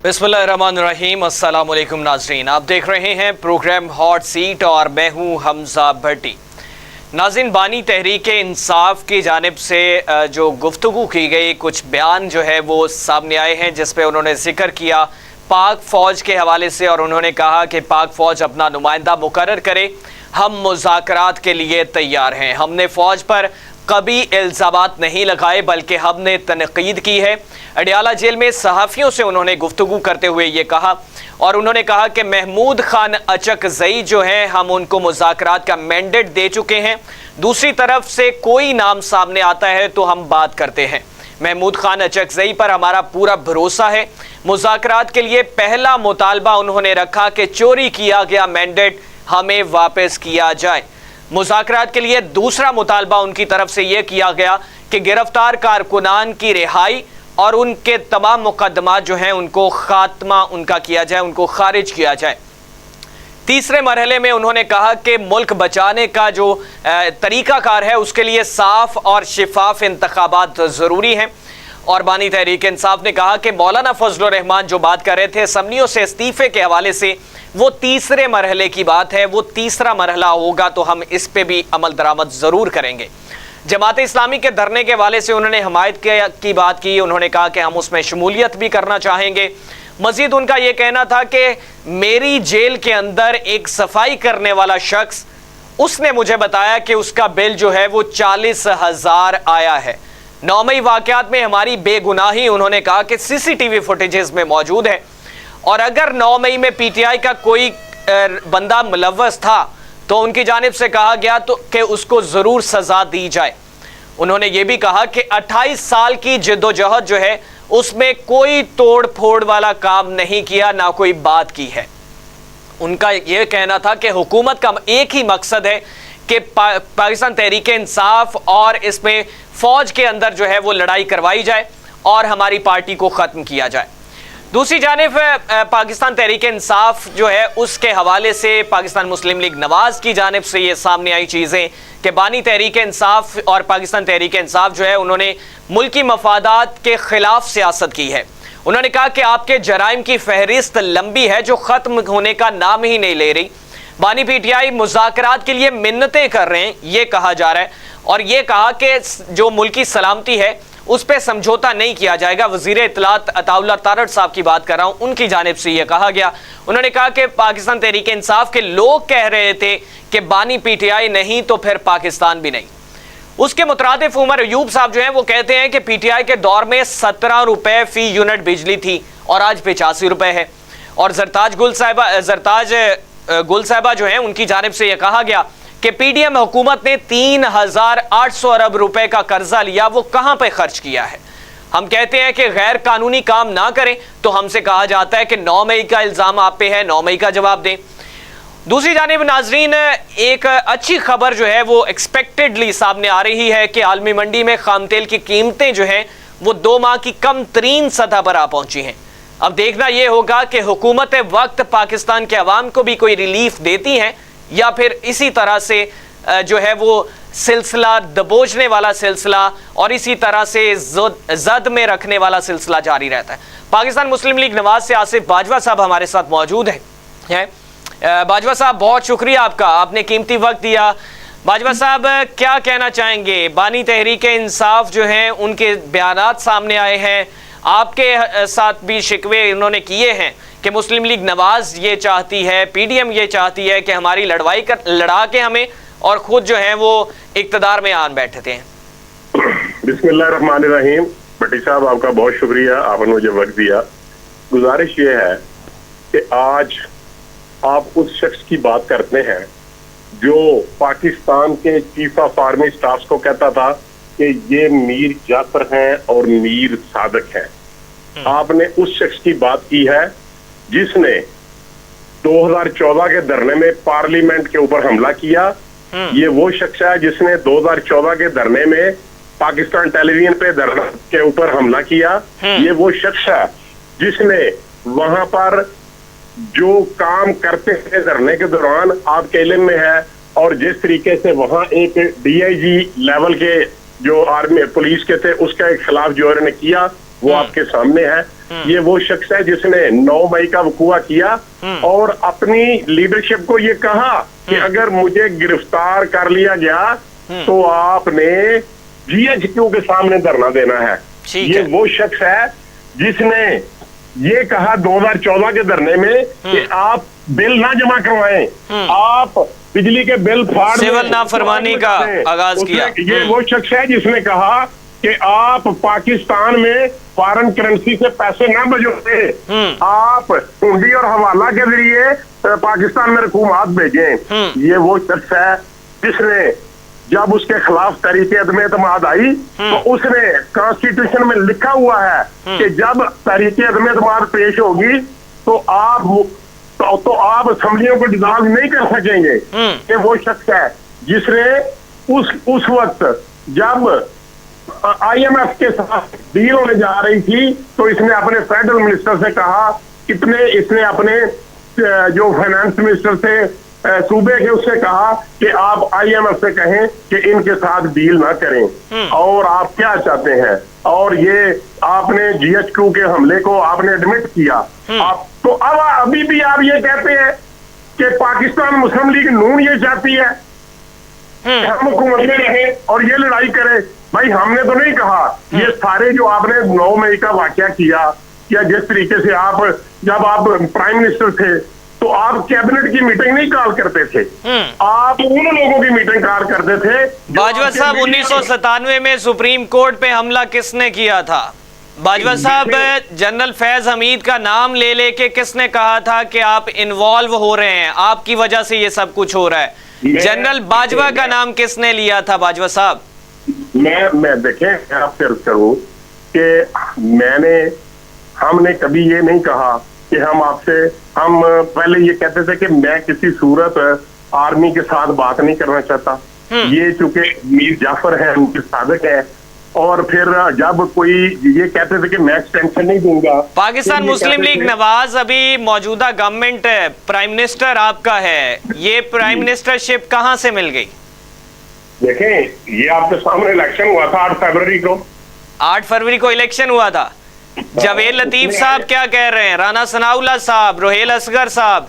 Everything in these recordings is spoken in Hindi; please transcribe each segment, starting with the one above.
बिस्मिल्लाहिर्रहमानिर्रहीम। अस्सलाम वालेकुम नाज़रीन, आप देख रहे हैं प्रोग्राम हॉट सीट और मैं हूं हमजा भट्टी। नाज़रीन, बानी तहरीक इंसाफ की जानिब से जो गुफ्तगू की गई, कुछ बयान जो है वो सामने आए हैं जिस पे उन्होंने जिक्र किया पाक फ़ौज के हवाले से, और उन्होंने कहा कि पाक फ़ौज अपना नुमाइंदा मुकर्रर करे, हम मुज़ाकरात के लिए तैयार हैं। हमने फ़ौज पर कभी इल्ज़ामात नहीं लगाए बल्कि हमने तनकीद की है। अडियाला जेल में सहाफ़ियों से उन्होंने गुफ्तगू करते हुए ये कहा, और उन्होंने कहा कि महमूद खान अचकज़ई जो हैं, हम उनको मुज़ाकरात का मैंडेट दे चुके हैं। दूसरी तरफ से कोई नाम सामने आता है तो हम बात करते हैं। महमूद खान अचकज़ई पर हमारा पूरा भरोसा है। मुज़ाकरात के लिए पहला मुतालबा उन्होंने रखा कि चोरी किया गया मैंडेट हमें वापस किया जाए। मुज़ाकरात के लिए दूसरा मुतालबा उनकी तरफ से यह किया गया कि गिरफ्तार कारकुनान की रिहाई और उनके तमाम मुकदमा जो हैं उनको खात्मा उनका किया जाए, उनको खारिज किया जाए। तीसरे मरहले में उन्होंने कहा कि मुल्क बचाने का जो तरीक़ाकार है उसके लिए साफ और शिफाफ इंतखाबात ज़रूरी हैं। और बानी तहरीक इंसाफ ने कहा कि मौलाना फजलुर रहमान जो बात कर रहे थे असम्बलियों से इस्तीफ़े के हवाले से, वो तीसरे मरहले की बात है, वो तीसरा मरहला होगा तो हम इस पे भी अमल दरामद ज़रूर करेंगे। जमात इस्लामी के धरने के हवाले से उन्होंने हमायत की बात की। उन्होंने कहा कि हम उसमें शमूलियत भी करना चाहेंगे। मज़ीद उनका ये कहना था कि मेरी जेल के अंदर एक सफाई करने वाला शख्स, उसने मुझे बताया कि उसका बिल जो है वो 40,000 आया है। 9 मई वाक़यात में हमारी बेगुनाही उन्होंने कहा कि CCTV फुटेजेस में मौजूद है, और अगर 9 मई में PTI का कोई बंदा मुलव्वस था तो उनकी जानिब से कहा गया तो कि उसको ज़रूर सज़ा दी जाए। उन्होंने ये भी कहा कि 28 साल की जद्दोजहद जो है उसमें कोई तोड़ फोड़ वाला काम नहीं किया, ना कोई बात की है। उनका यह कहना था कि हुकूमत का एक ही मकसद है कि पाकिस्तान तहरीक इंसाफ और इसमें फ़ौज के अंदर जो है वो लड़ाई करवाई जाए और हमारी पार्टी को ख़त्म किया जाए। दूसरी जानिब पाकिस्तान तहरीक इंसाफ जो है उसके हवाले से पाकिस्तान मुस्लिम लीग नवाज़ की जानिब से ये सामने आई चीज़ें कि बानी तहरीक इंसाफ और पाकिस्तान तहरीक इंसाफ जो है उन्होंने मुल्की मफादात के ख़िलाफ़ सियासत की है। उन्होंने कहा कि आपके जराइम की फहरिस्त लंबी है जो ख़त्म होने का नाम ही नहीं ले रही। बानी PTI मुज़ाकरात के लिए मिन्नतें कर रहे हैं, ये कहा जा रहा है, और ये कहा कि जो मुल्की सलामती है उस पर समझौता नहीं किया जाएगा। वज़ीर इत्तलात अताउल्लाह तारड़ साहब की बात कर रहा हूँ, उनकी जानिब से यह कहा गया। उन्होंने कहा कि पाकिस्तान तहरीक इंसाफ के लोग कह रहे थे कि बानी PTI नहीं तो फिर पाकिस्तान भी नहीं। उसके मुतरादिफ उमर अयूब साहब जो हैं वो कहते हैं कि PTI के दौर में 17 रुपये फ़ी यूनिट बिजली थी और आज 85 रुपये है। और जरताज गुल साहिबा जो हैं उनकी जानिब से यह कहा गया कि PDM हुकूमत ने 3,800 अरब रुपए का कर्जा लिया, वो कहां पे खर्च किया है। हम कहते हैं कि गैर कानूनी काम ना करें तो हमसे कहा जाता है कि 9 मई का इल्ज़ाम आप पे है, 9 मई का जवाब दें। दूसरी जानिब नाजरीन, एक अच्छी खबर जो है वो एक्सपेक्टेडली सामने आ रही है कि आलमी मंडी में खाम तेल की कीमतें जो हैं वो 2 माह की कम तरीन सतह पर आ पहुंची हैं। अब देखना यह होगा कि हुकूमत वक्त पाकिस्तान के अवाम को भी कोई रिलीफ देती हैं या फिर इसी तरह से जो है वो सिलसिला दबोचने वाला सिलसिला और इसी तरह से जद में रखने वाला सिलसिला जारी रहता है। पाकिस्तान मुस्लिम लीग नवाज से आसिफ बाजवा साहब हमारे साथ मौजूद हैं। बाजवा साहब, बहुत शुक्रिया आपका, आपने कीमती वक्त दिया। बाजवा साहब, क्या कहना चाहेंगे? बानी तहरीक इंसाफ जो हैं उनके बयानात सामने आए हैं, आपके साथ भी शिकवे उन्होंने किए हैं कि मुस्लिम लीग नवाज ये चाहती है, PDM ये चाहती है कि हमारी लड़ा के हमें और खुद जो है वो इक्तदार में आन बैठते हैं। बिस्मिल्लाहिर्रहमानिर्रहीम। भट्टी साहब, आपका बहुत शुक्रिया, आपने मुझे वक्त दिया। गुजारिश ये है कि आज आप उस शख्स की बात करते हैं जो पाकिस्तान के चीफ ऑफ आर्मी स्टाफ को कहता था कि ये मीर जाफर हैं और मीर सादक हैं। आपने उस शख्स की बात की है जिसने 2014 के धरने में पार्लियामेंट के ऊपर हमला किया। ये वो शख्स है जिसने 2014 के धरने में पाकिस्तान टेलीविजन पे धरना के ऊपर हमला किया। ये वो शख्स है जिसने वहां पर जो काम करते थे धरने के दौरान आपके इल्म में है, और जिस तरीके से वहां एक DIG लेवल के जो आर्मी पुलिस के थे उसके खिलाफ जो उन्होंने किया वो आपके सामने है। ये वो शख्स है जिसने 9 मई का वकूआ किया और अपनी लीडरशिप को ये कहा कि अगर मुझे गिरफ्तार कर लिया गया तो आपने GHQ के सामने धरना देना है। ये वो शख्स है जिसने ये कहा 2014 के धरने में कि आप बिल ना जमा करवाएं, आप बिजली के बिल फाड़ सिविल नाफरमानी का आगाज किया। ये वो शख्स है जिसने कहा कि आप पाकिस्तान में फॉरेन करेंसी से पैसे ना बजोते, आप हुंडी और हवाला के जरिए पाकिस्तान में रकूमात भेजें। ये वो शख्स है जिसने जब उसके खिलाफ तहरीके अदम एतमाद आई तो उसने कॉन्स्टिट्यूशन में लिखा हुआ है कि जब तहरीके अदम एतमाद पेश होगी तो आप असेंबलियों को डिसॉल्व नहीं कर सकेंगे। ये वो शख्स है जिसने उस वक्त जब IMF के साथ डील होने जा रही थी तो इसने अपने फेडरल मिनिस्टर से कहा, इसने अपने जो फाइनेंस मिनिस्टर थे सूबे के, उससे कहा कि आप IMF से कहें कि इनके साथ डील ना करें। और आप क्या चाहते हैं, और ये आपने GHQ के हमले को आपने एडमिट किया। आप तो अब अभी भी आप ये कहते हैं कि पाकिस्तान मुस्लिम लीग नून ये चाहती है कि हम हुकूमत में रहे और ये लड़ाई करे। भाई हमने तो नहीं कहा। ये सारे जो आपने 9 मई का वाकया किया या जिस तरीके से आप जब आप प्राइम मिनिस्टर थे तो आप कैबिनेट की मीटिंग नहीं कॉल करते थे, आप उन लोगों की मीटिंग कॉल करते थे। बाजवा साहब 1997 में सुप्रीम कोर्ट पे हमला किसने किया था? बाजवा साहब जनरल फैज हमीद का नाम ले लेके किसने कहा था कि आप इन्वॉल्व हो रहे हैं, आपकी वजह से ये सब कुछ हो रहा है? जनरल बाजवा का नाम किसने लिया था बाजवा साहब? मैं देखें आपसे अर्ज करूं कि हमने कभी ये नहीं कहा कि हम पहले ये कहते थे कि मैं किसी सूरत आर्मी के साथ बात नहीं करना चाहता। ये चूंकि मीर जाफर है, उनके साधक है, और फिर जब कोई ये कहते थे कि मैं एक्सटेंशन नहीं दूंगा। पाकिस्तान मुस्लिम लीग नवाज अभी मौजूदा गवर्नमेंट प्राइम मिनिस्टर आपका है, ये प्राइम मिनिस्टरशिप कहां से मिल गई? देखें ये आपके सामने इलेक्शन हुआ था 8 फरवरी को। 8 फरवरी को इलेक्शन हुआ था। जावेद लतीफ साहब क्या कह रहे हैं, राना सनाउल्लाह साहब, रोहेल असगर साहब?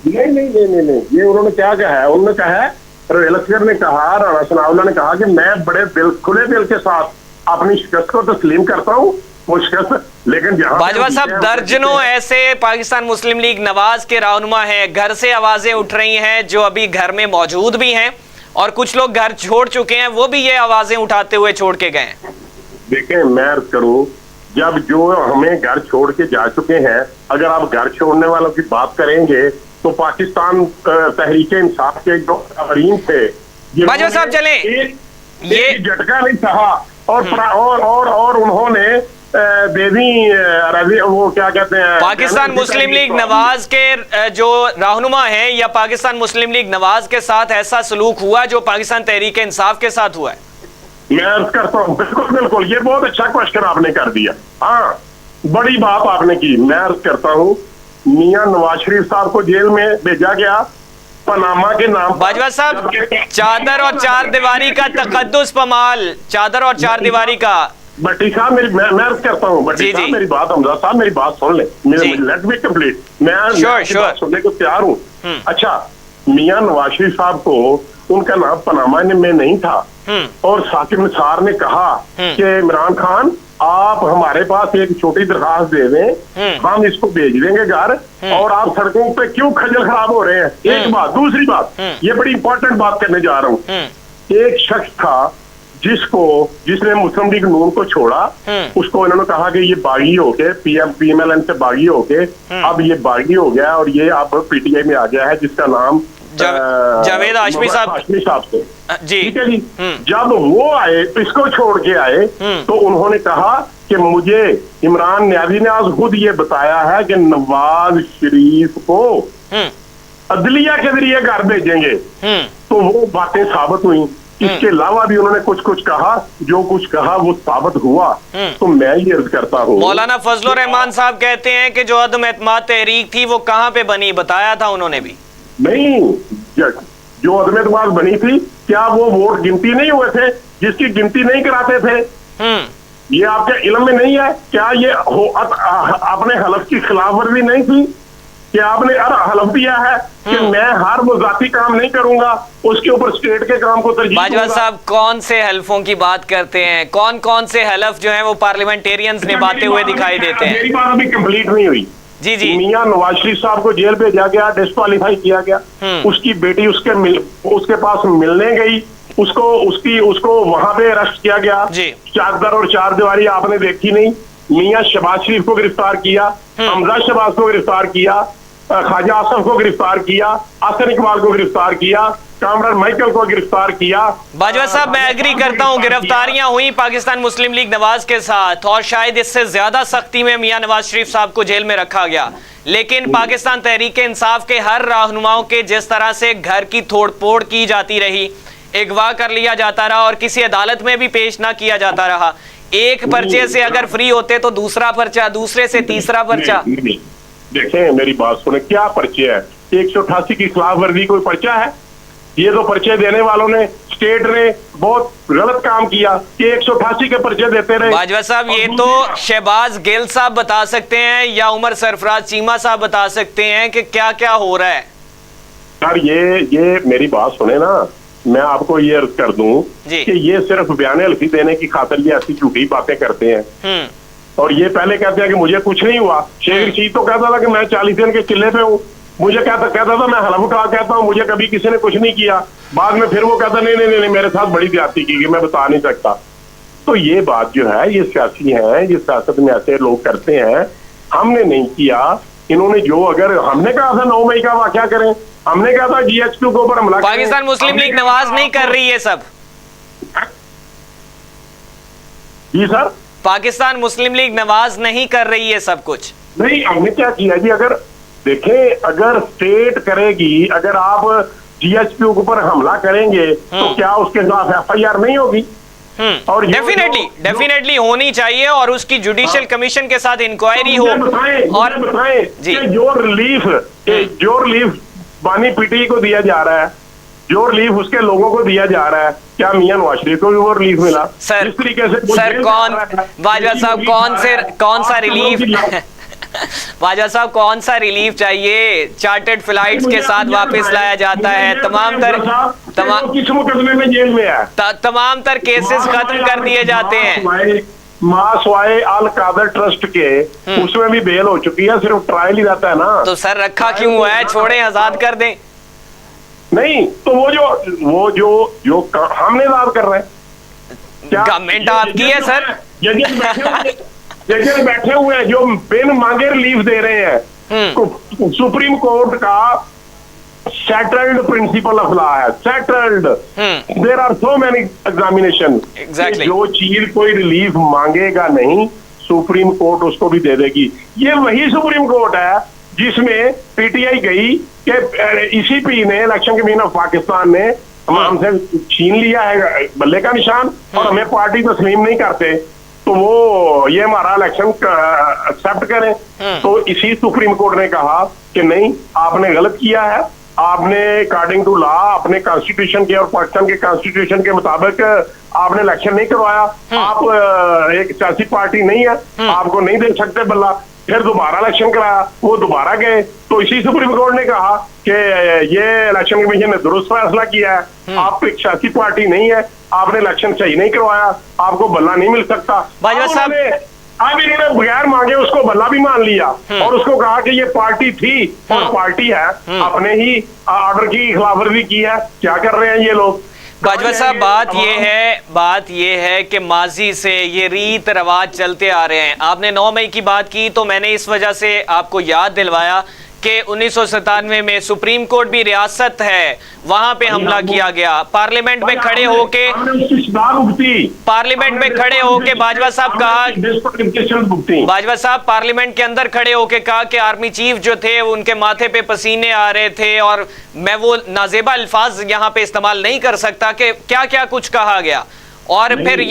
नहीं, ये उन्होंने क्या कहा है? उन्होंने कहा है, रोहेल असगर ने कहा, राना सनाउल्लाह ने कहा कि मैं बड़े खुले दिल के साथ अपनी शिकस्त को तस्लीम करता हूँ। वो शिकस्त, लेकिन बाजवा साहब दर्जनों ऐसे पाकिस्तान मुस्लिम लीग नवाज के रहनुमा हैं, घर से आवाजें उठ रही हैं जो अभी घर में मौजूद भी हैं, और कुछ लोग घर छोड़ चुके हैं, वो भी ये आवाजें उठाते हुए छोड़ के गए। देखें मैं अर्ज करूं, जब जो हमें घर छोड़ के जा चुके हैं, अगर आप घर छोड़ने वालों की बात करेंगे तो पाकिस्तान तहरीके इंसाफ के जो अवरीन थे, बाजवा साहब चले ये झटका नहीं सहा और उन्होंने वो क्या कहते हैं, पाकिस्तान मुस्लिम लीग नवाज के जो रहनुमा हैं या पाकिस्तान मुस्लिम लीग नवाज के साथ ऐसा सलूक हुआ जो पाकिस्तान तहरीके इंसाफ के साथ हुआ है? मैं अर्ज करता हूँ बिल्कुल, ये बहुत अच्छा क्वेश्चन आपने कर दिया। हाँ, बड़ी बात आपने की। मैं अर्ज करता हूँ, मियां नवाज शरीफ साहब को जेल में भेजा गया पनामा के नाम। बाजवा साहब चादर और चार दीवारी का तकद्दुस पमाल, चादर और चार दीवारी का। भट्टी साहब मैं अर्ज करता हूँ, भट्टी साहब मेरी बात, हमजा साहब मेरी बात सुन ले, लेट मी कंप्लीट। मैं सुनने को तैयार हूँ। अच्छा, मियां नवाज शरीफ साहब को उनका नाम पनामा में नहीं था, और साकिब निसार ने कहा कि इमरान खान आप हमारे पास एक छोटी दरखास्त दे दें, हम इसको भेज देंगे घर, और आप सड़कों पे क्यों खजल खराब हो रहे हैं? एक बात। दूसरी बात, ये बड़ी इंपॉर्टेंट बात करने जा रहा हूँ। एक शख्स था जिसने मुस्लिम लीग नून को छोड़ा, उसको इन्होंने कहा कि ये बागी होके PMLN से बागी होके अब ये बागी हो गया और ये अब PTI में आ गया है, जिसका नाम जावेद हाशमी साहब से जी। ठीक है जी। जब वो आए, इसको छोड़ के आए, तो उन्होंने कहा कि मुझे इमरान न्याजी ने आज खुद ये बताया है कि नवाज शरीफ को अदलिया के जरिए घर भेजेंगे। तो वो बातें साबित हुई। इसके अलावा भी उन्होंने कुछ कहा, जो कुछ कहा वो साबित हुआ। तो मैं ये अर्ज करता हूँ, मौलाना फजलुर रहमान साहब कहते हैं कि जो अदम एतमाद तहरीक थी वो कहाँ पे बनी, बताया था उन्होंने भी। नहीं, जो अदम एतमाद बनी थी, क्या वो वोट गिनती नहीं हुए थे, जिसकी गिनती नहीं कराते थे? ये आपके इल्म में नहीं है क्या? ये आपने हलफ की खिलाफ वर्जी नहीं की कि आपने हलफ दिया है कि मैं हर वो जाती काम नहीं करूंगा, उसके ऊपर स्टेट के काम को तरजीह बाजवा दूंगा। साहब कौन से हल्फों की बात करते हैं? कौन कौन से हलफ जो हैं वो पार्लियामेंटेरियंस निभाते हुए दिखाई देते हैं? मेरी बात अभी कंप्लीट नहीं हुई। जी जी। मियां नवाज शरीफ साहब को जेल भेजा गया, डिस्क्वालीफाई किया गया, उसकी बेटी उसके पास मिलने गई, उसको वहां पे अरेस्ट किया गया। चादर और चार दीवारी आपने देखी नहीं। मियां शहबाज शरीफ को गिरफ्तार किया, हमजा शहबाज को गिरफ्तार किया, ख्वाजा आसफ को गिरफ्तार किया, हसन इकबाल को गिरफ्तार किया, कामरान माइकल को गिरफ्तार किया। बाजवा साहब मैं एग्री करता हूं, गिरफ्तारियां हुई पाकिस्तान मुस्लिम लीग नवाज के साथ और शायद इससे ज्यादा सख्ती में मियां नवाज शरीफ साहब को जेल में रखा गया, लेकिन पाकिस्तान तहरीक इंसाफ के हर रहनुमाओं के जिस तरह से घर की तोड़फोड़ की जाती रही, अगवा कर लिया जाता रहा और किसी अदालत में भी पेश ना किया जाता रहा, एक पर्चे से अगर फ्री होते तो दूसरा पर्चा, दूसरे से तीसरा पर्चा। देखें मेरी बात सुने, क्या पर्चे है? 188 की खिलाफ वर्जी कोई पर्चा है? ये तो पर्चे देने वालों ने, स्टेट ने बहुत गलत काम किया कि 188 के पर्चे देते रहे। बाजवा साहब ये तो शहबाज गिल साहब बता सकते हैं या उमर सरफराज चीमा साहब बता सकते हैं कि क्या क्या हो रहा है। यार ये मेरी बात सुने ना, मैं आपको ये अर्ज कर दूं कि ये सिर्फ बयान हल्फी देने की खातिर ये ऐसी झूठी बातें करते हैं। और ये पहले कहते हैं कि मुझे कुछ नहीं हुआ। शेख रशीद तो कहता था कि मैं 40 दिन के चिल्ले पे हूँ, मुझे कहता था मैं हलफ उठा कहता हूँ मुझे कभी किसी ने कुछ नहीं किया। बाद में फिर वो कहता नहीं मेरे साथ बड़ी ज्यादती की गई, मैं बता नहीं सकता। तो ये बात जो है ये सियासी है, ये सियासत में ऐसे लोग करते हैं। हमने नहीं किया, इन्होंने जो, अगर हमने कहा था 9 मई का वाकया करें, हमने कहा था GHQ के ऊपर हमला, पाकिस्तान मुस्लिम लीग नवाज नहीं कर रही है सब। जी सर, पाकिस्तान मुस्लिम लीग नवाज नहीं कर रही है सब कुछ। नहीं, हमने क्या किया जी? अगर देखें, अगर स्टेट करेगी, अगर आप GHQ के ऊपर हमला करेंगे तो क्या उसके खिलाफ FIR नहीं होगी? और डेफिनेटली होनी चाहिए और उसकी जुडिशियल कमीशन के साथ इंक्वायरी हो। और बताएं कि जो रिलीफ बानी पीटी को दिया जा रहा है, जो रिलीफ उसके लोगों को दिया जा रहा है, क्या मियां नवाज शरीफ को भी वो रिलीफ मिला? सर, इस तरीके से सर बाजवा साहब कौन सा रिलीफ बाजवा साहब कौन सा रिलीफ चाहिए? चार्टर्ड फ्लाइट्स के साथ वापस लाया जाता है, तमाम तर केसेस खत्म कर दिए जाते हैं। मासवाए अल कादर ट्रस्ट के उसमें भी बेल हो चुकी है, सिर्फ ट्रायल ही रहता है ना। तो सर रखा क्यों हुआ है? छोड़ें, आजाद कर दें। नहीं तो वो जो हमने आजाद कर रहे हैं, गवर्नमेंट आपकी है सर। जजेस बैठे हुए हैं जो बिन मांगे रिलीफ दे रहे हैं। सुप्रीम कोर्ट का सेटल्ड प्रिंसिपल ऑफ लॉ है, settled. There are so many examination. जो चीज कोई रिलीफ मांगेगा नहीं, सुप्रीम कोर्ट उसको भी दे देगी। ये वही सुप्रीम कोर्ट है जिसमें PTI गई कि ECP ने, इलेक्शन कमीशन ऑफ पाकिस्तान ने हमसे छीन लिया है बल्ले का निशान और हमें पार्टी तस्लीम नहीं करते, तो वो ये हमारा इलेक्शन एक्सेप्ट करें। तो इसी सुप्रीम कोर्ट ने कहा कि नहीं, आपने गलत किया है, आपने अकॉर्डिंग टू लॉ अपने कॉन्स्टिट्यूशन के और पाकिस्तान के कॉन्स्टिट्यूशन के मुताबिक आपने इलेक्शन नहीं करवाया। आप एक सियासी पार्टी नहीं है, आपको नहीं दे सकते बल्ला। फिर दोबारा इलेक्शन कराया, वो दोबारा गए, तो इसी सुप्रीम कोर्ट ने कहा कि ये इलेक्शन कमीशन ने दुरुस्त फैसला किया है, आप एक सियासी पार्टी नहीं है, आपने इलेक्शन सही नहीं करवाया, आपको बल्ला नहीं मिल सकता। बाजवा साहब अब इन्होंने बगैर मांगे उसको बल्ला भी मान लिया और उसको कहा कि ये पार्टी थी और पार्टी है, अपने ही ऑर्डर की खिलाफवर्जी की है। क्या कर रहे हैं ये लोग? बाजवा साहब बात ये है कि माजी से ये रीत रवाज चलते आ रहे हैं। आपने 9 मई की बात की तो मैंने इस वजह से आपको याद दिलवाया कि 1997 में सुप्रीम कोर्ट भी रियासत है, वहां पे हमला किया गया। पार्लियामेंट में खड़े होके बाजवा साहब पार्लियामेंट के अंदर खड़े होके कहा कि आर्मी चीफ जो थे उनके माथे पे पसीने आ रहे थे, और मैं वो नाजेबा अल्फाज यहाँ पे इस्तेमाल नहीं कर सकता कि क्या क्या कुछ कहा गया। और फिर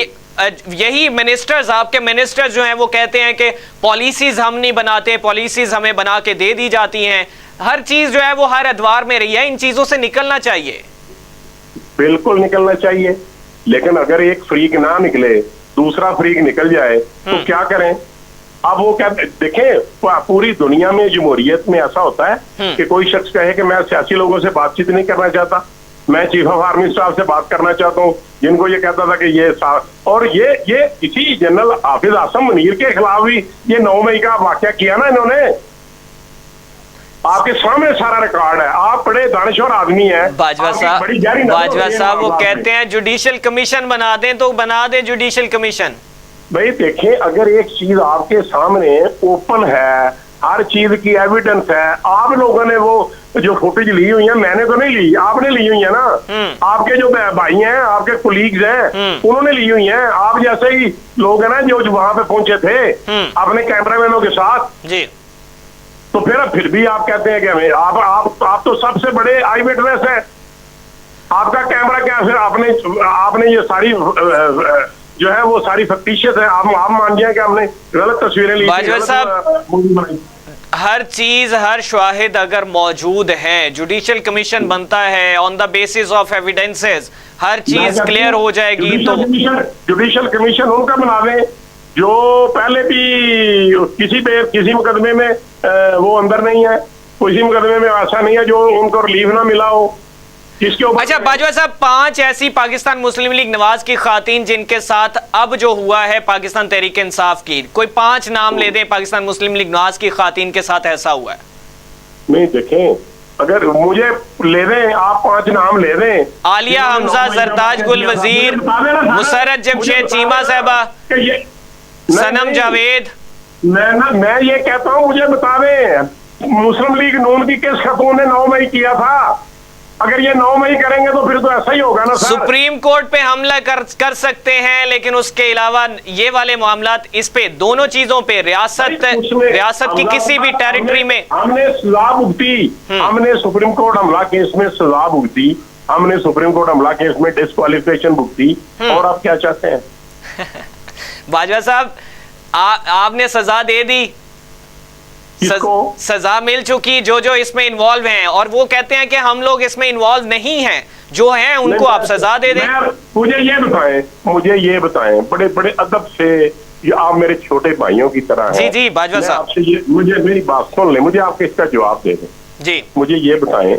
यही मिनिस्टर्स, आपके मिनिस्टर्स जो हैं वो कहते हैं कि पॉलिसीज हम नहीं बनाते, पॉलिसीज हमें बना के दे दी जाती हैं। हर चीज जो है वो हर अदवार में रही है, इन चीजों से निकलना चाहिए। बिल्कुल निकलना चाहिए, लेकिन अगर एक फ्रीक ना निकले दूसरा फरीक निकल जाए तो क्या करें? अब वो क्या देखें, पूरी दुनिया में जमहूरियत में ऐसा होता है कि कोई शख्स कहे कि मैं सियासी लोगों से बातचीत नहीं करना चाहता, मैं चीफ ऑफ आर्मी स्टाफ से बात करना चाहता हूँ, जिनको ये कहता था कि ये और ये इसी जनरल हाफिज आसम मुनीर के खिलाफ भी ये 9 मई का वाकया किया ना इन्होंने। आपके सामने सारा रिकॉर्ड है, आप बड़े दानिशवर आदमी हैं। बाजवा साहब वो कहते हैं जुडिशियल कमीशन बना दें तो बना दें जुडिशियल कमीशन। भाई देखें, अगर एक चीज आपके सामने ओपन है, हर चीज की एविडेंस है, आप लोगों ने वो जो फुटेज ली हुई है, मैंने तो नहीं ली, आपने ली हुई है ना, आपके जो भाई हैं, आपके कोलीग्स हैं, उन्होंने ली हुई हैं। आप जैसे ही लोग हैं ना जो वहां पे पहुंचे थे अपने कैमरामैनों के साथ जी, तो फिर भी आप कहते हैं कि हमें आप तो सबसे बड़े आई विटनेस हैं, आपका कैमरा क्या, फिर आपने ये सारी जो है वो सारी फक्तिशियत है, आप मान जाए कि हमने गलत तस्वीरें ली। बाजवा साहब, हर चीज, हर शाहिद अगर मौजूद है, जुडिशियल कमीशन बनता है on the basis of evidences, हर चीज क्लियर हो जाएगी। तो जुडिशियल कमीशन उनका बना दें जो पहले भी किसी मुकदमे में वो अंदर नहीं है, किसी मुकदमे में ऐसा नहीं है जो उनको रिलीफ ना मिला हो। अच्छा बाजवा साहब, 5 ऐसी पाकिस्तान मुस्लिम लीग नवाज की खातीन जिनके साथ अब जो हुआ है पाकिस्तान तहरीक इंसाफ की, कोई 5 नाम ले दें पाकिस्तान मुस्लिम लीग नवाज की खातीन के साथ ऐसा हुआ है? नहीं देखें, अगर मुझे ले दें आप 5 नाम ले दें। आलिया हमजा, जरताज गुल वजीर, मुसर्रत जमशेद चीमा साहबा, सनम जावेद। मैं ये कहता हूँ मुझे बता दें मुस्लिम लीग नून की किस खतून ने 9 मई किया था? अगर ये 9 मई करेंगे तो फिर तो ऐसा ही होगा ना सर। सुप्रीम कोर्ट पे हमला कर सकते हैं, लेकिन उसके अलावा ये वाले मामलात, इस पे दोनों चीजों पे रियासत की किसी भी टेरिटरी में हमने सजा भुगती, हमने सुप्रीम कोर्ट हमला केस में सजा भुगती, हमने सुप्रीम कोर्ट हमला केस में डिस्क्वालिफिकेशन भुगती, और आप क्या चाहते हैं? बाजवा साहब, आपने सजा दे दी, सजा मिल चुकी जो इसमें इन्वॉल्व हैं, और वो कहते हैं कि हम लोग इसमें इन्वॉल्व नहीं हैं, जो हैं उनको आप सजा दे दें। मुझे ये बताएं बड़े बड़े अदब से, ये आप मेरे छोटे भाइयों की तरह हैं। जी बाजवा साहब, मुझे मेरी बात सुन ले, मुझे आप इसका जवाब दे दें जी। मुझे ये बताएं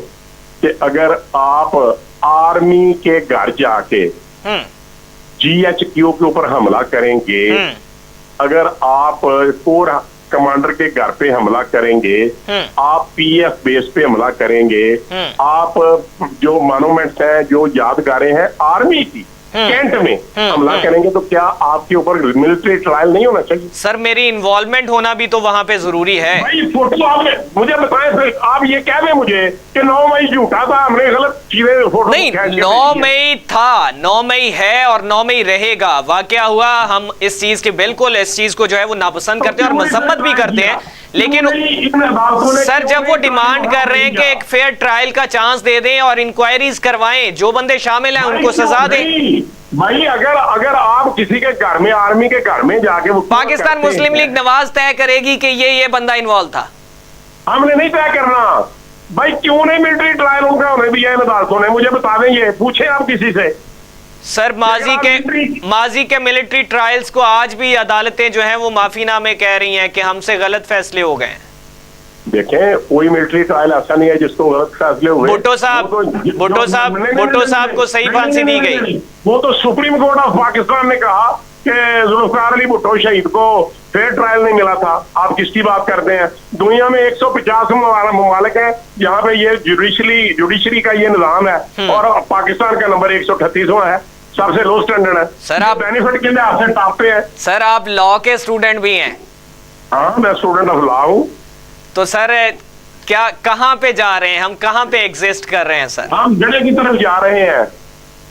कि अगर आप आर्मी के घर जाके GHQ के ऊपर हमला करेंगे, अगर आप कोर कमांडर के घर पे हमला करेंगे, आप PF बेस पे हमला करेंगे, आप जो मॉन्यूमेंट्स हैं, जो यादगारें हैं आर्मी की कैंट में हमला करेंगे, तो क्या आपके ऊपर मिलिट्री ट्रायल नहीं होना चाहिए? सर, मेरी इन्वॉल्वमेंट होना भी तो वहां पे जरूरी है। भाई फोटो आपने मुझे बताएं, फिर आप ये कह दें मुझे कि 9 मई झूठा था, हमने गलत चीजें फोटो नहीं, 9 मई था, 9 मई है और 9 मई रहेगा। वाकया हुआ, हम इस चीज के बिल्कुल इस चीज को जो है वो नापसंद करते हैं और मजम्मत भी करते हैं, लेकिन सर जब वो डिमांड कर रहे हैं कि एक फेयर ट्रायल का चांस दे दें और इंक्वायरीज करवाएं, जो बंदे शामिल हैं उनको सजा दें। भाई अगर आप किसी के घर में, आर्मी के घर में जाके वो पाकिस्तान मुस्लिम लीग नवाज तय करेगी कि ये बंदा इन्वॉल्व था, हमने नहीं तय करना। भाई क्यों नहीं मिलिट्री ट्रायल उनका होने दिया इन अदालतों ने? मुझे बता दें, ये पूछे आप किसी से। सर, माजी के मिलिट्री ट्रायल्स को आज भी अदालतें जो हैं वो माफीनामे कह रही हैं कि हमसे गलत फैसले हो गए। देखें, कोई मिलिट्री ट्रायल ऐसा नहीं है जिसको गलत फैसले हुए। भुट्टो साहब को सही फांसी दी गई। वो तो सुप्रीम कोर्ट ऑफ पाकिस्तान ने कहा कि जुल्फिकार अली भुट्टो शहीद को फेयर ट्रायल नहीं मिला था। आप किसकी बात करते हैं? दुनिया में 150 ममालिक हैं जहाँ पे ये जुडिशरी का ये निजाम है, और पाकिस्तान का नंबर 138वां है, सबसे लो स्टैंडर्ड है। सर, आप बेनिफिट के लिए आपसे टॉप पे है। सर, आप लॉ के स्टूडेंट भी हैं? हाँ, मैं स्टूडेंट ऑफ लॉ हूँ। तो सर क्या, कहाँ पे जा रहे हैं हम, कहाँ पे एग्जिस्ट कर रहे हैं सर? हम जड़े की तरफ जा रहे हैं,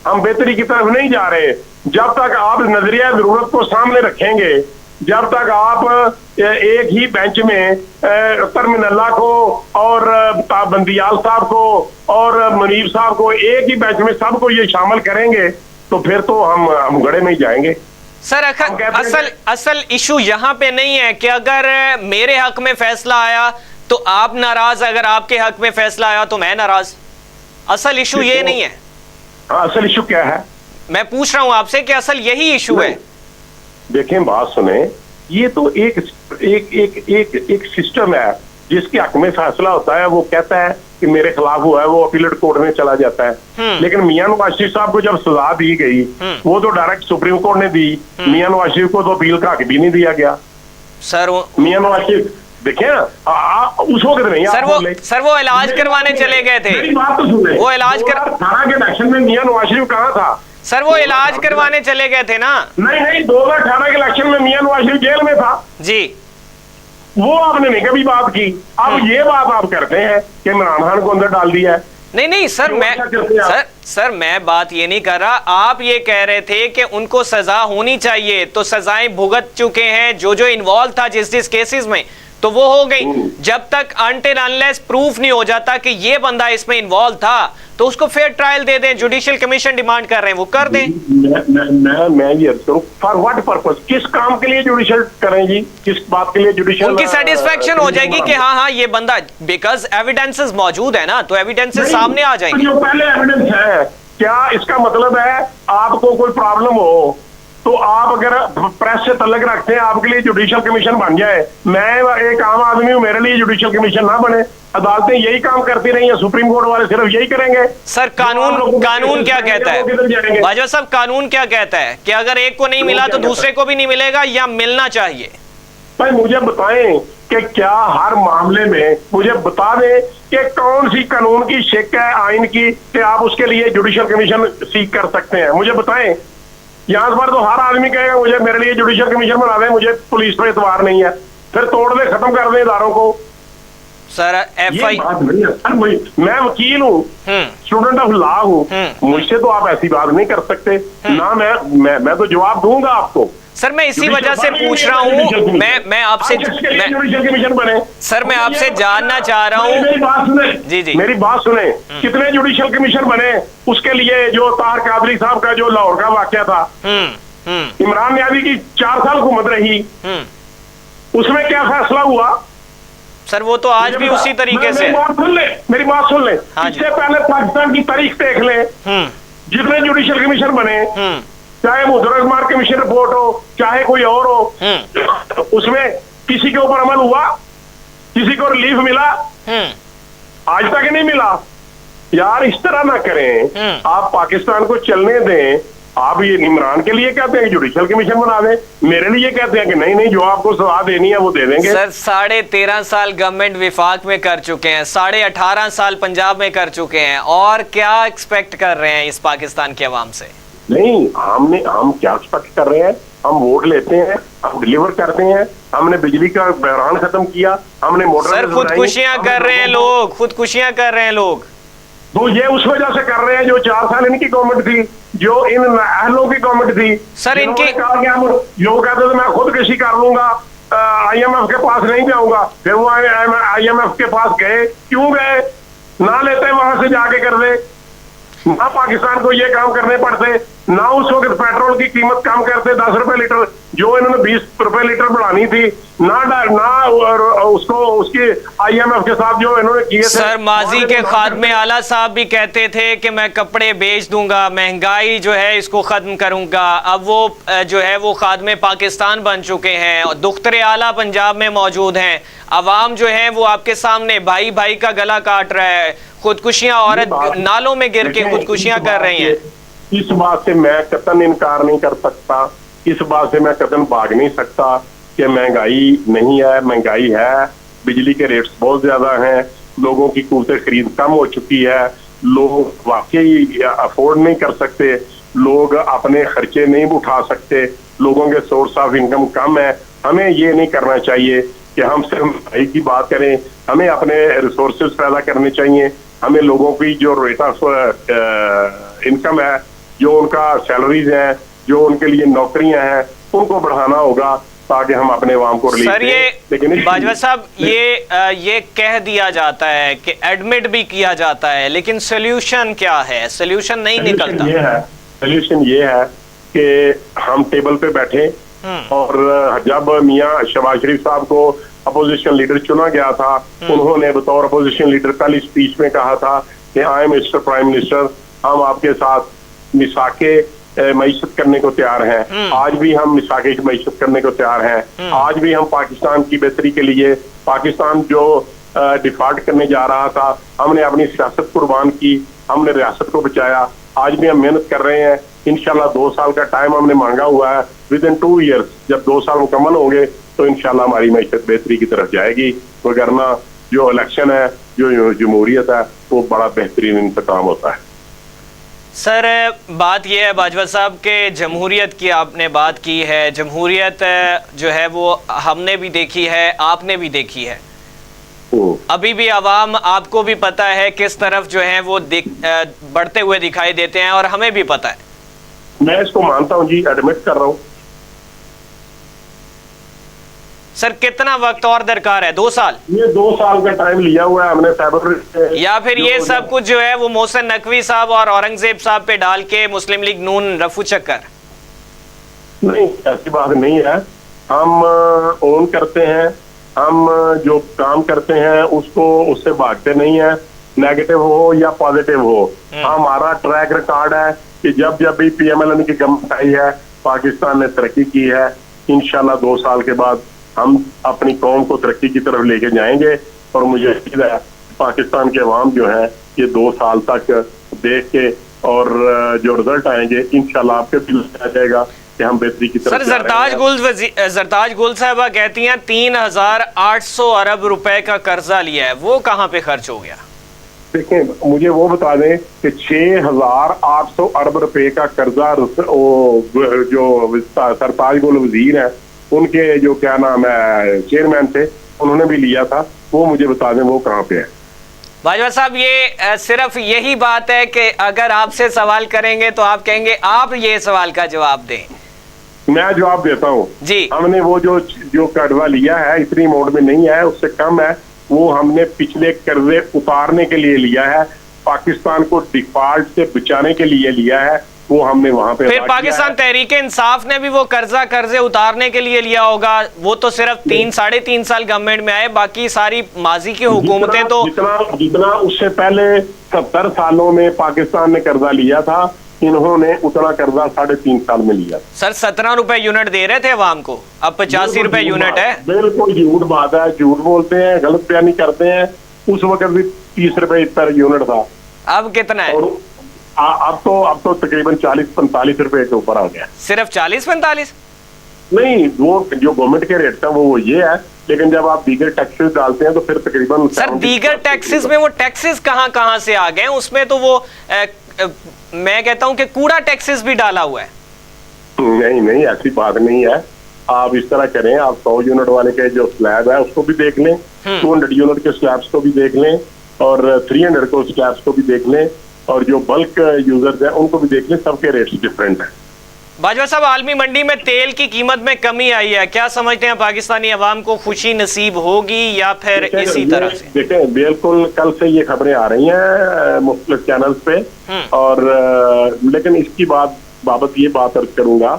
हम बेहतरी की तरफ नहीं जा रहे। जब तक आप नजरिया जरूरत को सामने रखेंगे, जब तक आप एक ही बेंच में तरमिनल्ला को और बंदियाल साहब को और मुनीब साहब को एक ही बेंच में सबको ये शामिल करेंगे, तो फिर तो हम गड़े में ही जाएंगे। सर, असल इशू यहाँ पे नहीं है कि अगर मेरे हक में फैसला आया तो आप नाराज, अगर आपके हक में फैसला आया तो मैं नाराज। असल इशू ये नहीं है। असल इशू क्या है? मैं पूछ रहा हूं आपसे कि असल यही इशू है। देखें, बात सुने, ये तो एक एक एक एक एक सिस्टम है जिसके हक में फैसला होता है। वो कहता है कि मेरे खिलाफ हुआ है, वो अपीलेट कोर्ट में चला जाता है। लेकिन मियां नवाज शरीफ साहब को जब सजा दी गई, वो तो डायरेक्ट सुप्रीम कोर्ट ने दी। मियां नवाज शरीफ को तो अपील का हक भी नहीं दिया गया। सर मियां नवाज शरीफ देखिए ना, उस वक्त नहीं। सर वो इलाज करवाने चले गए थे। मेरी बात तो सुने, वो इलाज कर 2018 के इलेक्शन में मियां नवाज शरीफ कहाँ था? सर वो इलाज करवाने चले गए थे ना। नहीं, 2018 के इलेक्शन में मियां नवाज शरीफ जेल में था जी। वो आपने नहीं कभी बात की। अब ये बात आप करते हैं कि इमरान खान को अंदर डाल दिया है। नहीं सर, सर मैं बात ये नहीं कर रहा। आप ये कह रहे थे कि उनको सजा होनी चाहिए, तो सजाएं भुगत चुके हैं। जो इन्वॉल्व था जिस केसेस में, तो वो हो गई। जब तक अनटिल अनलेस प्रूफ नहीं हो जाता कि ये बंदा इसमें इन्वॉल्व था, तो उसको फेयर ट्रायल दे दें। जुडिशियल कमीशन डिमांड कर रहे हैं, वो कर दें। मैं ये अर्ज करूं, फॉर व्हाट पर्पस, किस काम के लिए जुडिशियल करें जी? किस बात के लिए जुडिशियल? उनकी सेटिस्फेक्शन हो जाएगी कि हाँ ये बंदा, बिकॉज एविडेंसेस मौजूद है ना, तो एविडेंसेस सामने आ जाएंगे। जो पहले एविडेंस है, क्या इसका मतलब है आपको कोई प्रॉब्लम हो तो आप अगर प्रेस से तल्लक रखते हैं, आपके लिए जुडिशियल कमीशन बन जाए? मैं एक आम आदमी हूं, मेरे लिए जुडिशियल कमीशन ना बने। अदालतें यही काम करती रही हैं, सुप्रीम कोर्ट वाले सिर्फ यही करेंगे। सर कानून क्या कहता है बाजवा साहब? कानून क्या कहता है कि अगर एक को नहीं मिला तो दूसरे को भी नहीं मिलेगा, या मिलना चाहिए? भाई मुझे बताएं कि क्या हर मामले में मुझे बता दें कि कौन सी कानून की शिक है आइन की कि आप उसके लिए जुडिशियल कमीशन सीख कर सकते हैं? मुझे बताएं। यहाँ पर तो हर आदमी कहेगा मुझे, मेरे लिए जुडिशियल कमीशन बना दें, मुझे पुलिस पर एतबार नहीं है। फिर तोड़ दे, खत्म कर दे इदारों को। सर मैं वकील हूँ, स्टूडेंट ऑफ लॉ हूँ, मुझसे तो आप ऐसी बात नहीं कर सकते ना। मैं तो जवाब दूंगा आपको। सर मैं इसी वजह से पूछ रहा हूँ, मैं आपसे कमीशन बने। सर मैं आपसे जानना चाह रहा हूँ। मेरी बात सुने, जी मेरी बात सुने। कितने जुडिशियल कमीशन बने उसके लिए? जो तार कादरी साहब का जो लाहौर का वाकया था, इमरान न्याजी की 4 साल हुकूमत रही, उसमें क्या फैसला हुआ? सर वो तो आज भी उसी तरीके से। मेरी बात सुन ले। इससे पहले पाकिस्तान की तारीख देख ले, जितने जुडिशियल कमीशन बने, चाहे मुदर्रस कुमार कमीशन रिपोर्ट हो, चाहे कोई और हो, उसमें किसी के ऊपर अमल हुआ? किसी को रिलीफ मिला? आज तक नहीं मिला। यार इस तरह ना करें, आप पाकिस्तान को चलने दें। आप ये इमरान के लिए कहते हैं जुडिशियल कमीशन बना दें, मेरे लिए कहते हैं कि नहीं जो आपको सजा देनी है वो दे देंगे। सर 13.5 साल गवर्नमेंट विफाक में कर चुके हैं, 18.5 साल पंजाब में कर चुके हैं, और क्या एक्सपेक्ट कर रहे हैं इस पाकिस्तान की आवाम से? नहीं, हम क्या एक्सपेक्ट कर रहे हैं? हम वोट लेते हैं, हम डिलीवर करते हैं। हमने बिजली का बहरान खत्म किया, हमने मोटर। सर खुदकुशियां कर रहे हैं लोग, खुदकुशियां कर रहे हैं लोग। तो ये उस वजह से कर रहे हैं जो 4 साल इनकी गवर्नमेंट थी, जो इन अहलों की गवर्नमेंट थी। सर इनके लोग कहते थे मैं खुदकुशी कर लूंगा, IMF के पास नहीं जाऊंगा। फिर वो IMF के पास गए, क्यों गए? ना लेते वहां से जाके कर दे, ना पाकिस्तान को ये काम करने पड़ते, ना उस वक्त पेट्रोल की कीमत कम करते 10 रुपए लीटर, जो इन्होंने 20 रुपए लीटर बढ़ानी थी, ना उसको उसकी IMF के साथ जो इन्होंने किए थे। सर माजी के खादमे आला साहब भी कहते थे कि मैं कपड़े बेच दूंगा, महंगाई जो है इसको खत्म करूंगा। अब वो जो है वो खादमे पाकिस्तान बन चुके हैं, और दुख्तरे आला पंजाब में मौजूद हैं। अवाम जो है वो आपके सामने भाई भाई का गला काट रहा है। खुदकुशियां, औरत नालों में गिर के खुदकुशियां कर रही हैं। इस बात से मैं कतन इनकार नहीं कर सकता, इस बात से मैं कतन भाग नहीं सकता कि महंगाई नहीं है, महंगाई है। बिजली के रेट्स बहुत ज्यादा हैं, लोगों की क़ुव्वत खरीद कम हो चुकी है, लोग वाकई अफोर्ड नहीं कर सकते, लोग अपने खर्चे नहीं उठा सकते, लोगों के सोर्स ऑफ इनकम कम है। हमें ये नहीं करना चाहिए कि हम सिर्फ महंगाई की बात करें, हमें अपने रिसोर्सेज पैदा करने चाहिए। हमें लोगों की जो रेट ऑफ इनकम है, जो उनका सैलरीज है, जो उनके लिए नौकरियां हैं, उनको बढ़ाना होगा ताकि हम अपने अवाम को रिलीफ दें। लेकिन बाजवा साहब ये कह दिया जाता है कि एडमिट भी किया जाता है, लेकिन सोल्यूशन क्या है? सोल्यूशन नहीं निकलता। सोल्यूशन ये है कि हम टेबल पे बैठे, और जब मियां शहबाज शरीफ साहब को अपोजिशन लीडर चुना गया था, उन्होंने बतौर अपोजिशन लीडर कल स्पीच में कहा था कि I am mister prime minister, हम आपके साथ मिसाके मईशत करने को तैयार हैं। आज भी हम मिसाके की मईशत करने को तैयार हैं। आज भी हम पाकिस्तान की बेहतरी के लिए, पाकिस्तान जो डिफॉल्ट करने जा रहा था, हमने अपनी सियासत कुर्बान की, हमने रियासत को बचाया। आज भी हम मेहनत कर रहे हैं। इंशाल्लाह 2 साल का टाइम हमने मांगा हुआ है। विद इन 2 ईयर्स जब 2 साल मुकम्मल होंगे तो इंशाल्लाह हमारी मईशत बेहतरी की तरफ जाएगी। वरना जो इलेक्शन है, जो जमहूरियत है, वो बड़ा बेहतरीन इंतकाम होता है। सर, बात यह है बाजवा साहब के जमहूरियत की आपने बात की है। जमहूरियत जो है वो हमने भी देखी है, आपने भी देखी है। अभी भी अवाम, आपको भी पता है किस तरफ जो है वो बढ़ते हुए दिखाई देते हैं, और हमें भी पता है। मैं इसको मानता हूं जी, एडमिट कर रहा हूं। सर, कितना वक्त और दरकार है? 2 साल? ये 2 साल का टाइम लिया हुआ है हमने फरवरी, या फिर ये सब कुछ जो है वो मोहसिन नकवी साहब और औरंगजेब साहब पे डाल के मुस्लिम लीग नून रफू चक्कर? नहीं, ऐसी बात नहीं है। हम ओन करते हैं, हम जो काम करते हैं उससे भागते नहीं है, नेगेटिव हो या पॉजिटिव हो। हमारा ट्रैक रिकॉर्ड है कि जब जब भी PMLN की गवर्नमेंट आई है, पाकिस्तान ने तरक्की की है। इंशाल्लाह 2 साल के बाद हम अपनी कौम को तरक्की की तरफ लेके जाएंगे, और मुझे यकीन है पाकिस्तान के अवाम जो है ये 2 साल तक देख के, और जो रिजल्ट आएंगे इंशाल्लाह आपके दिल में आ जाएगा कि हम बेहतरी की तरफ। सर, जरताज गुल साहबा कहती हैं 3800 अरब रुपए का कर्जा लिया है, वो कहाँ पे खर्च हो गया? देखें, मुझे वो बता दें कि 6800 अरब रुपए का कर्जा जो सरताज गुल वजीर है, उनके जो क्या नाम है चेयरमैन थे, उन्होंने भी लिया था। वो मुझे बता दें वो कहाँ पे है। बाजवा साहब, ये सिर्फ यही बात है कि अगर आपसे सवाल करेंगे तो आप कहेंगे आप ये सवाल का जवाब दें। मैं जवाब देता हूँ जी। हमने वो जो कर्जा लिया है, इतनी अमाउंट में नहीं है, उससे कम है। वो हमने पिछले कर्जे उतारने के लिए लिया है, पाकिस्तान को डिफॉल्ट से बचाने के लिए लिया है। वो हमने वहां पे फिर पाकिस्तान तहरीक इंसाफ ने भी वो कर्जे उतारने के लिए लिया होगा। वो तो सिर्फ 3-3.5 साल गवर्नमेंट में आए, बाकी सारी माजी की हुकूमतें तो जितना उससे पहले 70 सालों में पाकिस्तान ने कर्जा लिया था, इन्होंने उतना कर्जा 3.5 साल में लिया। सर, 17 रुपए यूनिट दे रहे थे अवाम को, अब 85 रुपए यूनिट है। बिल्कुल झूठ बात है, झूठ बोलते हैं, गलत बयानी करते हैं। उस वक्त भी 30 रुपए पर यूनिट था। अब कितना है? अब तो तकरीबन 40-45 रुपए के ऊपर आ गया। सिर्फ 40-45? नहीं, वो जो गवर्नमेंट के रेट था वो ये है, लेकिन जब आप दीगर टैक्सेस डालते हैं तो फिर तकरीबन। सर, दीगर टैक्सेस में वो टैक्सेस कहां से आ गए? उसमें तो वो मैं कहता हूं कि कूड़ा टैक्सेस भी डाला हुआ है। नहीं, ऐसी बात नहीं है। आप इस तरह करें, आप 100 यूनिट वाले के जो स्लैब है उसको भी देख लें, 200 यूनिट के स्लैब्स को भी देख लें, और 300 को स्लैब्स को भी देख लें, और जो बल्क यूजर्स हैं उनको भी देख लें। सबके रेट्स डिफरेंट हैं। बाजवा साहब, आलमी मंडी में तेल की कीमत में कमी आई है, क्या समझते हैं पाकिस्तानी अवाम को खुशी नसीब होगी या फिर इसी तरह से? देखें, बिल्कुल कल से ये खबरें आ रही हैं मुख्तलिफ चैनल्स पे, और लेकिन इसकी बाबत ये बात अर्ज करूंगा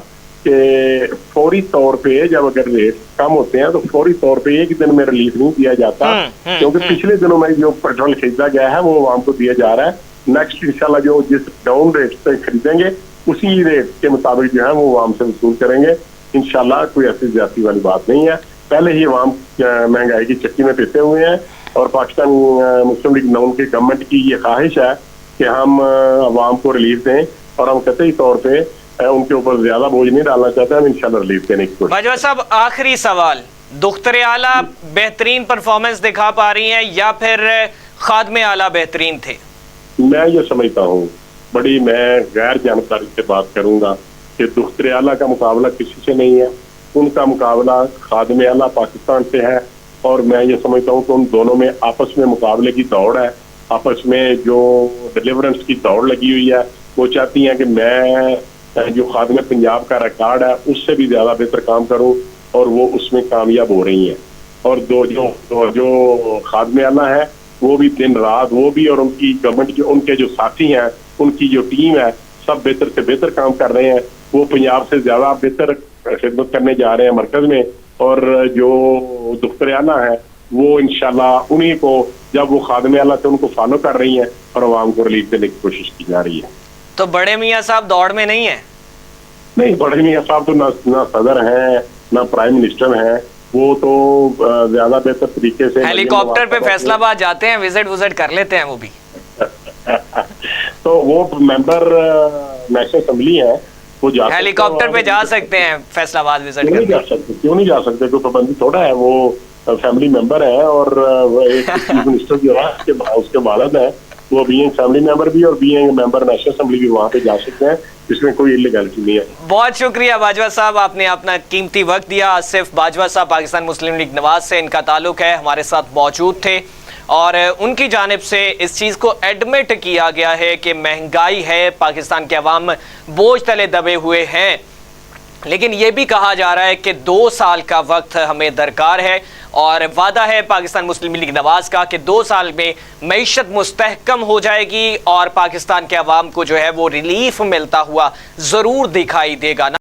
कि फौरी तौर पे जब अगर रेट कम होते हैं तो फौरी तौर पे एक दिन में रिलीफ नहीं दिया जाता, क्योंकि पिछले दिनों में जो पेट्रोल खरीदा गया है वो आवाम को दिया जा रहा है। नेक्स्ट इंशाल्लाह जो जिस डाउन रेट पे खरीदेंगे उसी रेट के मुताबिक जो है वो आवाम से वसूल करेंगे। इंशाल्लाह कोई ऐसी ज्यादती वाली बात नहीं है। पहले ही आवाम महंगाई की चक्की में पिसे हुए हैं, और पाकिस्तान मुस्लिम लीग नून की गवर्नमेंट की ये ख्वाहिश है कि हम आवाम को रिलीफ दें, और हम कतई तौर पे उनके ऊपर ज्यादा बोझ नहीं डालना चाहते। हम इंशाल्लाह रिलीफ देने की कोशिश। बाजवा साहब, आखिरी सवाल, दुख्तर आला बेहतरीन परफॉर्मेंस दिखा पा रही हैं या फिर खादमे आला बेहतरीन थे? मैं ये समझता हूँ, मैं गैर जानकारी से बात करूंगा कि दुख्तर आला का मुकाबला किसी से नहीं है। उनका मुकाबला खादमे आला पाकिस्तान से है, और मैं ये समझता हूँ कि उन दोनों में आपस में मुकाबले की दौड़ है। आपस में जो डिलीवरेंस की दौड़ लगी हुई है, वो चाहती हैं कि मैं जो खादमे पंजाब का रिकॉर्ड है उससे भी ज्यादा बेहतर काम करूं, और वो उसमें कामयाब हो रही हैं। और जो खादमे आला है वो भी दिन रात, वो भी और उनकी गवर्नमेंट के उनके जो साथी हैं, उनकी जो टीम है, सब बेहतर से बेहतर काम कर रहे हैं। वो पंजाब से ज्यादा बेहतर खिदमत करने जा रहे हैं मरकज में, और जो दुख्तर आला है वो इंशाल्लाह उन्हीं को, जब वो खादमे आला थे, उनको फॉलो कर रही हैं और आवाम को रिलीफ देने की कोशिश की जा रही है। तो बड़े मियाँ साहब दौड़ में नहीं है? नहीं, बड़े मियां साहब तो ना सदर हैं ना प्राइम मिनिस्टर हैं, वो तो ज्यादा बेहतर तरीके से हेलीकॉप्टर पे फैसलाबाद जाते हैं, विजिट कर लेते हैं वो भी। तो वो मेंबर नेशनल असेंबली है, वो जा हेलीकॉप्टर पे जा सकते हैं फैसलाबाद विजिट क्यों नहीं जा सकते? क्यों नहीं जा सकते? कोई पाबंदी थोड़ा है, वो फैमिली मेंबर है और वो एक चीफ मिनिस्टर जो है उसके वालिद है, वो बीइंग फैमिली मेंबर भी और बीइंग मेंबर नेशनल असेंबली भी वहां पे जा सकते हैं, इसमें कोई इलीगलिटी नहीं है। बहुत शुक्रिया बाजवा साहब, आपने अपना कीमती वक्त दिया। आसिफ बाजवा साहब पाकिस्तान मुस्लिम लीग नवाज से इनका ताल्लुक है, हमारे साथ मौजूद थे और उनकी जानिब से इस चीज़ को एडमिट किया गया है कि महंगाई है, पाकिस्तान के अवाम बोझ तले दबे हुए हैं, लेकिन ये भी कहा जा रहा है कि 2 साल का वक्त हमें दरकार है और वादा है पाकिस्तान मुस्लिम लीग नवाज का कि 2 साल में मईशत मुस्तहकम हो जाएगी और पाकिस्तान के अवाम को जो है वो रिलीफ मिलता हुआ ज़रूर दिखाई देगा।